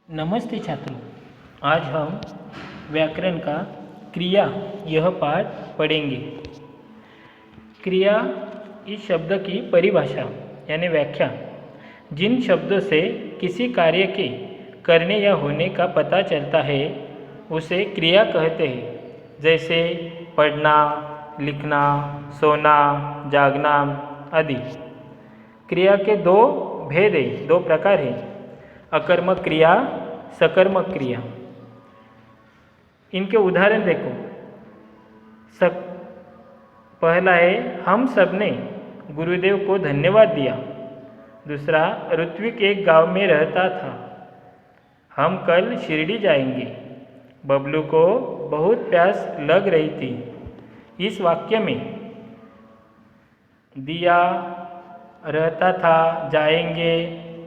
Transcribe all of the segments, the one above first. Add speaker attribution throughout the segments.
Speaker 1: नमस्ते छात्रों, आज हम व्याकरण का क्रिया यह पाठ पढ़ेंगे। क्रिया इस शब्द की परिभाषा यानी व्याख्या जिन शब्दों से किसी कार्य के करने या होने का पता चलता है उसे क्रिया कहते हैं। जैसे पढ़ना, लिखना, सोना, जागना आदि। क्रिया के दो भेद हैं, दो प्रकार हैं, अकर्मक क्रिया, सकर्मक क्रिया। इनके उदाहरण देखो। पहला है, हम सब ने गुरुदेव को धन्यवाद दिया। दूसरा, ऋत्विक एक गांव में रहता था, हम कल शिरडी जाएंगे। बबलू को बहुत प्यास लग रही थी। इस वाक्य में दिया, रहता था, जाएंगे,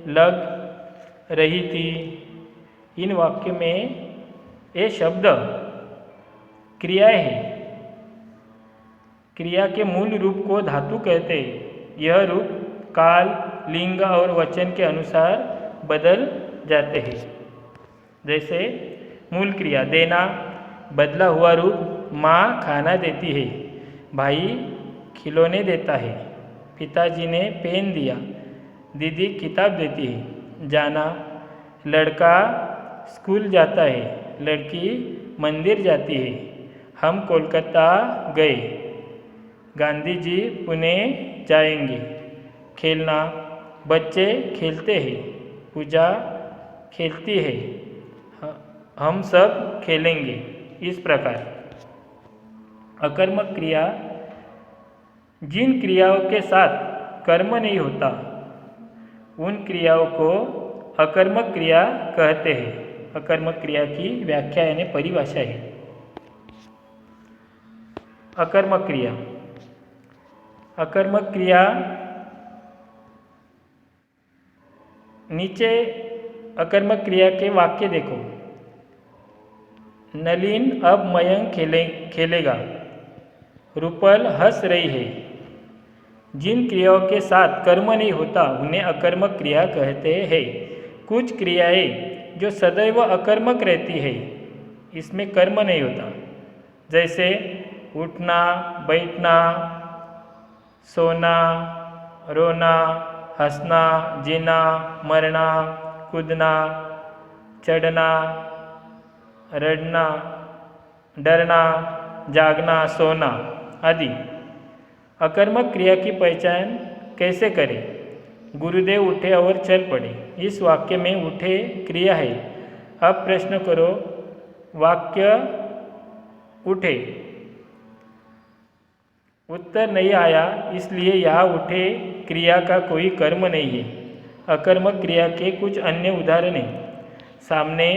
Speaker 1: लग रही थी, इन वाक्य में ये शब्द क्रियाएं हैं। क्रिया के मूल रूप को धातु कहते हैं। यह रूप काल, लिंग और वचन के अनुसार बदल जाते हैं। जैसे मूल क्रिया देना, बदला हुआ रूप माँ खाना देती है, भाई खिलौने देता है, पिताजी ने पेन दिया, दीदी किताब देती है। जाना, लड़का स्कूल जाता है, लड़की मंदिर जाती है, हम कोलकाता गए, गांधी जी पुणे जाएंगे। खेलना, बच्चे खेलते हैं, पूजा खेलती है, हम सब खेलेंगे। इस प्रकार अकर्मक क्रिया जिन क्रियाओं के साथ कर्म नहीं होता उन क्रियाओं को अकर्मक क्रिया कहते हैं। अकर्मक क्रिया की व्याख्या यानी परिभाषा है। अकर्मक क्रिया, अकर्मक क्रिया नीचे अकर्मक क्रिया के वाक्य देखो। नलिन अब मयंक खेलेगा, रूपल हंस रही है। जिन क्रियाओं के साथ कर्म नहीं होता उन्हें अकर्मक क्रिया कहते हैं। कुछ क्रियाएं जो सदैव अकर्मक रहती है, इसमें कर्म नहीं होता, जैसे उठना, बैठना, सोना, रोना, हंसना, जीना, मरना, कूदना, चढ़ना, रड़ना, डरना, जागना, सोना आदि। अकर्मक क्रिया की पहचान कैसे करें? गुरुदेव उठे और चल पड़े। इस वाक्य में उठे क्रिया है। अब प्रश्न करो, वाक्य उठे, उत्तर नहीं आया, इसलिए यहाँ उठे क्रिया का कोई कर्म नहीं है। अकर्मक क्रिया के कुछ अन्य उदाहरण हैं। सामने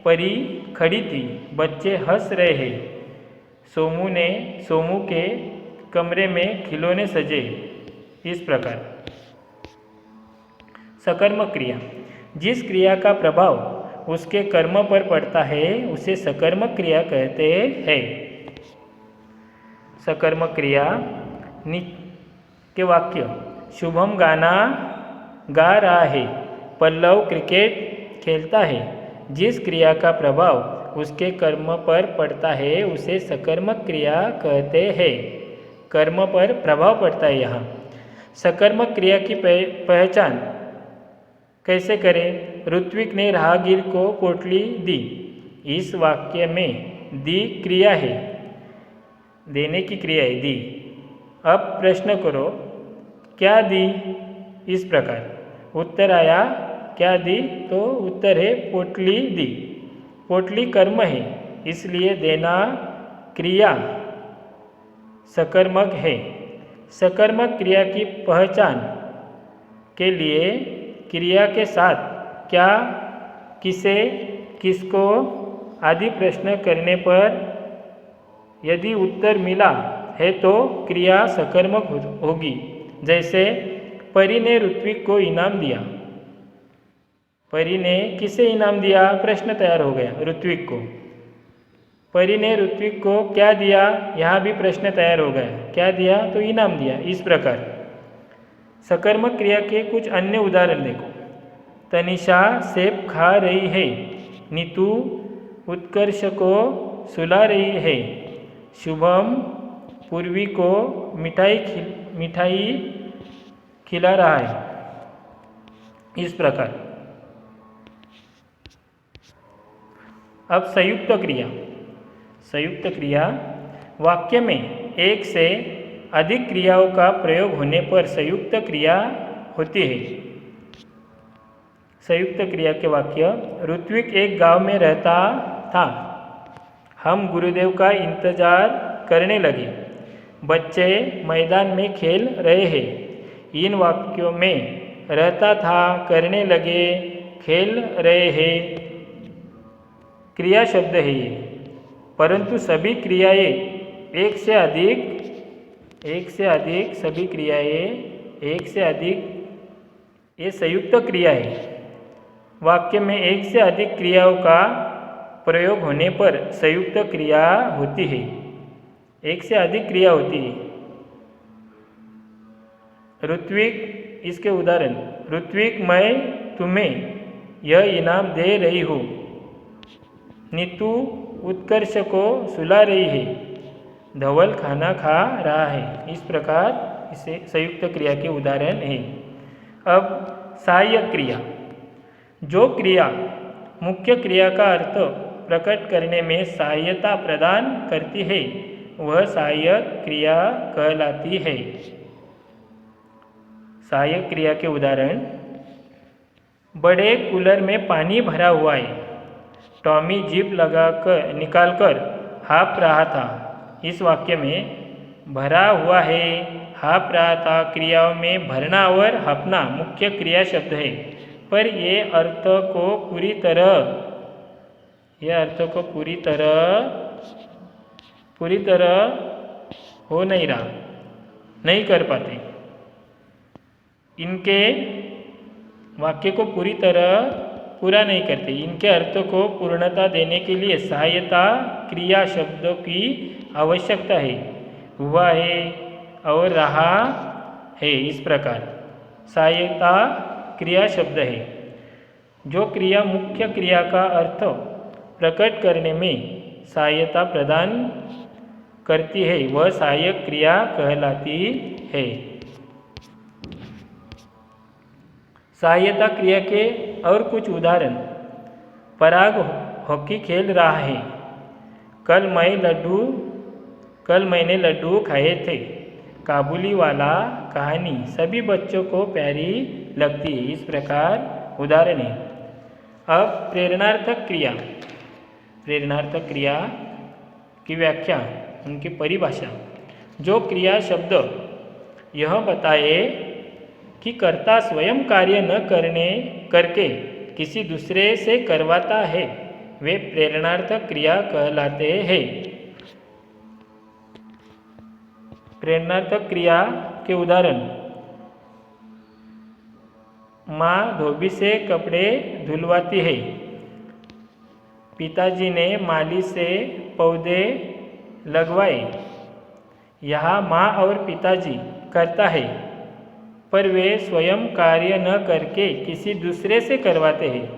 Speaker 1: परी खड़ी थी, बच्चे हंस रहे हैं, सोमू के कमरे में खिलौने सजे। इस प्रकार सकर्मक क्रिया, जिस क्रिया का प्रभाव उसके कर्म पर पड़ता है उसे सकर्मक क्रिया कहते हैं। सकर्मक क्रिया के वाक्य, शुभम गाना गा रहा है, पल्लव क्रिकेट खेलता है। जिस क्रिया का प्रभाव उसके कर्म पर पड़ता है उसे सकर्मक क्रिया कहते हैं। कर्म पर प्रभाव पड़ता है। यहाँ सकर्मक क्रिया की पहचान कैसे करें? ऋत्विक ने राहगीर को पोटली दी। इस वाक्य में दी क्रिया है, देने की क्रिया है, दी। अब प्रश्न करो, क्या दी? इस प्रकार उत्तर आया क्या दी, तो उत्तर है पोटली दी। पोटली कर्म है, इसलिए देना क्रिया सकर्मक है। सकर्मक क्रिया की पहचान के लिए क्रिया के साथ क्या, किसे, किसको आदि प्रश्न करने पर यदि उत्तर मिला है तो क्रिया सकर्मक होगी। जैसे परी ने ऋत्विक को इनाम दिया। परी ने किसे इनाम दिया? प्रश्न तैयार हो गया, ऋत्विक को। परी ने ऋत्विक को क्या दिया? यहाँ भी प्रश्न तैयार हो गया, क्या दिया? तो इनाम दिया। इस प्रकार सकर्मक क्रिया के कुछ अन्य उदाहरण देखो। तनिषा सेब खा रही है। नीतू उत्कर्ष को सुला रही है। शुभम पूर्वी को मिठाई खिला रहा है। इस प्रकार। अब संयुक्त क्रिया। संयुक्त क्रिया वाक्य में एक से अधिक क्रियाओं का प्रयोग होने पर संयुक्त क्रिया होती है। संयुक्त क्रिया के वाक्य। ऋत्विक एक गांव में रहता था। हम गुरुदेव का इंतजार करने लगे। बच्चे मैदान में खेल रहे हैं। इन वाक्यों में रहता था, करने लगे, खेल रहे हैं क्रिया शब्द है ये, परंतु सभी क्रियाएं एक से अधिक सभी क्रियाएं एक से अधिक ये संयुक्त क्रिया है। वाक्य में एक से अधिक क्रियाओं का प्रयोग होने पर संयुक्त क्रिया होती है। एक से अधिक क्रिया होती है। ऋत्विक, इसके उदाहरण। ऋत्विक, मैं तुम्हें यह इनाम दे रही हूँ। नीतू उत्कर्ष को सुला रही है। धवल खाना खा रहा है। इस प्रकार इसे संयुक्त क्रिया के उदाहरण है। अब सहायक क्रिया। जो क्रिया मुख्य क्रिया का अर्थ प्रकट करने में सहायता प्रदान करती है वह सहायक क्रिया कहलाती है। सहायक क्रिया के उदाहरण। बड़े कूलर में पानी भरा हुआ है। टॉमी जीप निकालकर हाँफ रहा था। इस वाक्य में भरा हुआ है, हाँफ रहा था क्रियाओं में भरना और हाँफना मुख्य क्रिया शब्द है, पर ये अर्थ को पूरी तरह हो नहीं रहा, नहीं कर पाते। इनके वाक्य को पूरी तरह पूरा नहीं करते। इनके अर्थ को पूर्णता देने के लिए सहायता क्रिया शब्दों की आवश्यकता है। हुआ है और रहा है। इस प्रकार सहायता क्रिया शब्द है। जो क्रिया मुख्य क्रिया का अर्थ प्रकट करने में सहायता प्रदान करती है वह सहायक क्रिया कहलाती है। सहायता क्रिया के और कुछ उदाहरण। पराग हॉकी खेल रहा है। कल मैंने लड्डू खाए थे। काबुली वाला कहानी सभी बच्चों को प्यारी लगती है। इस प्रकार उदाहरण है। अब प्रेरणार्थक क्रिया। प्रेरणार्थक क्रिया की व्याख्या, उनकी परिभाषा। जो क्रिया शब्द यह बताए कि कर्ता स्वयं कार्य न करके किसी दूसरे से करवाता है वे प्रेरणार्थक क्रिया कहलाते हैं। प्रेरणार्थक क्रिया के उदाहरण। माँ धोबी से कपड़े धुलवाती है। पिताजी ने माली से पौधे लगवाए। यहाँ माँ और पिताजी करता है पर वे स्वयं कार्य न करके किसी दूसरे से करवाते हैं।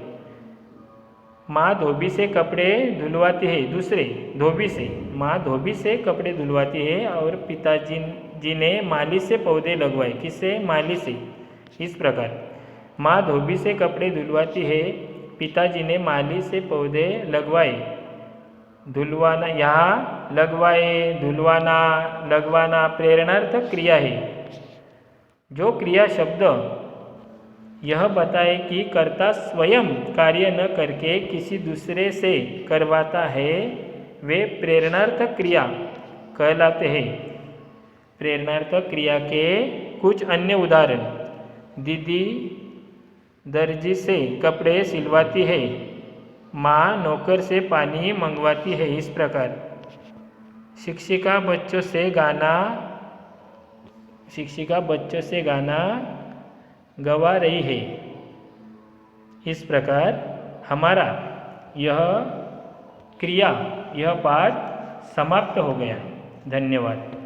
Speaker 1: माँ धोबी से कपड़े धुलवाती है दूसरे धोबी से। माँ धोबी से कपड़े धुलवाती है और पिताजी जी ने माली से पौधे लगवाए। किससे? माली से। इस प्रकार माँ धोबी से कपड़े धुलवाती है, पिताजी ने माली से पौधे लगवाए। धुलवाना, यहाँ लगवाए, धुलवाना, लगवाना प्रेरणार्थक क्रिया है। जो क्रिया शब्द यह बताए कि कर्ता स्वयं कार्य न करके किसी दूसरे से करवाता है वे प्रेरणार्थक क्रिया कहलाते हैं। प्रेरणार्थक क्रिया के कुछ अन्य उदाहरण। दीदी दर्जी से कपड़े सिलवाती है। माँ नौकर से पानी मंगवाती है। इस प्रकार शिक्षिका बच्चों से गाना गवा रही है। इस प्रकार हमारा यह पाठ समाप्त हो गया। धन्यवाद।